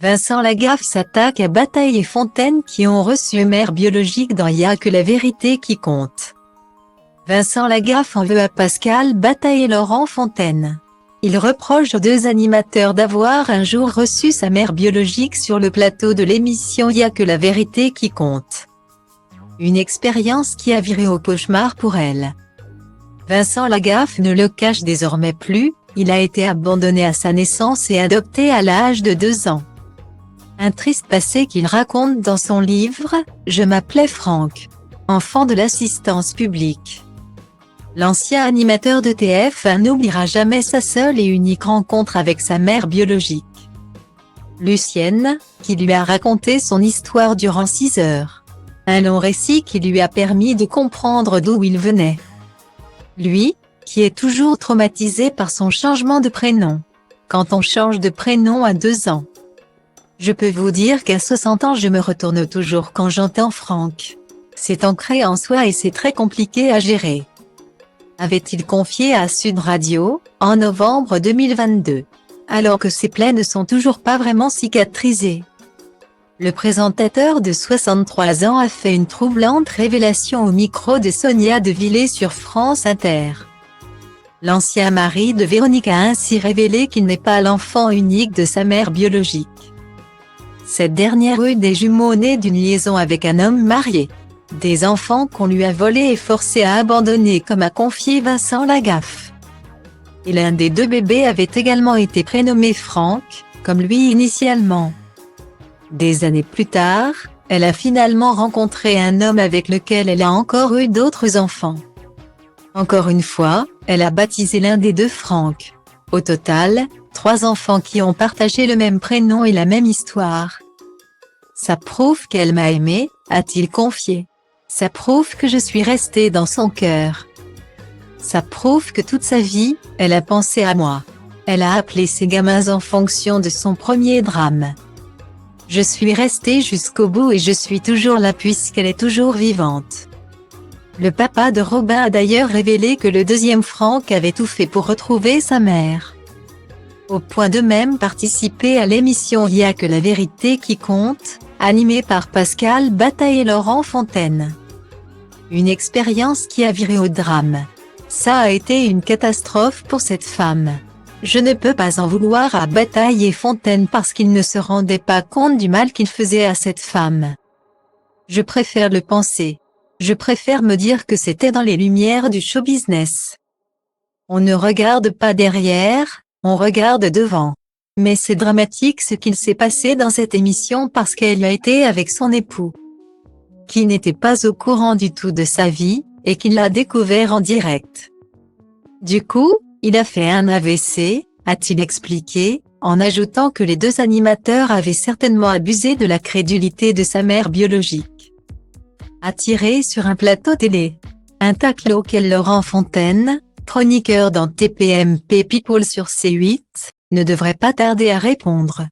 Vincent Lagaffe s'attaque à Bataille et Fontaine qui ont reçu mère biologique dans Y a que la vérité qui compte. Vincent Lagaffe en veut à Pascal Bataille et Laurent Fontaine. Il reproche aux deux animateurs d'avoir un jour reçu sa mère biologique sur le plateau de l'émission Y a que la vérité qui compte. Une expérience qui a viré au cauchemar pour elle. Vincent Lagaffe ne le cache désormais plus, il a été abandonné à sa naissance et adopté à l'âge de 2 ans. Un triste passé qu'il raconte dans son livre « Je m'appelais Franck », enfant de l'assistance publique. L'ancien animateur de TF1 n'oubliera jamais sa seule et unique rencontre avec sa mère biologique. Lucienne, qui lui a raconté son histoire durant 6 heures. Un long récit qui lui a permis de comprendre d'où il venait. Lui, qui est toujours traumatisé par son changement de prénom. Quand on change de prénom à 2 ans. Je peux vous dire qu'à 60 ans je me retourne toujours quand j'entends Franck. C'est ancré en soi et c'est très compliqué à gérer. Avait-il confié à Sud Radio, en novembre 2022. Alors que ses plaies ne sont toujours pas vraiment cicatrisées. Le présentateur de 63 ans a fait une troublante révélation au micro de Sonia De Villers sur France Inter. L'ancien mari de Véronique a ainsi révélé qu'il n'est pas l'enfant unique de sa mère biologique. Cette dernière eut des jumeaux nés d'une liaison avec un homme marié. Des enfants qu'on lui a volés et forcés à abandonner comme a confié Vincent Lagaffe. Et l'un des 2 bébés avait également été prénommé Franck, comme lui initialement. Des années plus tard, elle a finalement rencontré un homme avec lequel elle a encore eu d'autres enfants. Encore une fois, elle a baptisé l'un des 2 Franck. Au total, 3 enfants qui ont partagé le même prénom et la même histoire. Ça prouve qu'elle m'a aimé, a-t-il confié. Ça prouve que je suis restée dans son cœur. Ça prouve que toute sa vie, elle a pensé à moi. Elle a appelé ses gamins en fonction de son premier drame. Je suis restée jusqu'au bout et je suis toujours là puisqu'elle est toujours vivante. Le papa de Robin a d'ailleurs révélé que le 2e Franck avait tout fait pour retrouver sa mère. Au point de même participer à l'émission Y a que la vérité qui compte, animée par Pascal Bataille et Laurent Fontaine. Une expérience qui a viré au drame. Ça a été une catastrophe pour cette femme. Je ne peux pas en vouloir à Bataille et Fontaine parce qu'ils ne se rendaient pas compte du mal qu'ils faisaient à cette femme. Je préfère le penser. Je préfère me dire que c'était dans les lumières du show business. On ne regarde pas derrière, on regarde devant. Mais c'est dramatique ce qu'il s'est passé dans cette émission parce qu'elle a été avec son époux. Qui n'était pas au courant du tout de sa vie, et qui l'a découvert en direct. Du coup, il a fait un AVC, a-t-il expliqué, en ajoutant que les 2 animateurs avaient certainement abusé de la crédulité de sa mère biologique. Attiré sur un plateau télé. Un tacle auquel Laurent Fontaine, chroniqueur dans TPMP People sur C8, ne devrait pas tarder à répondre.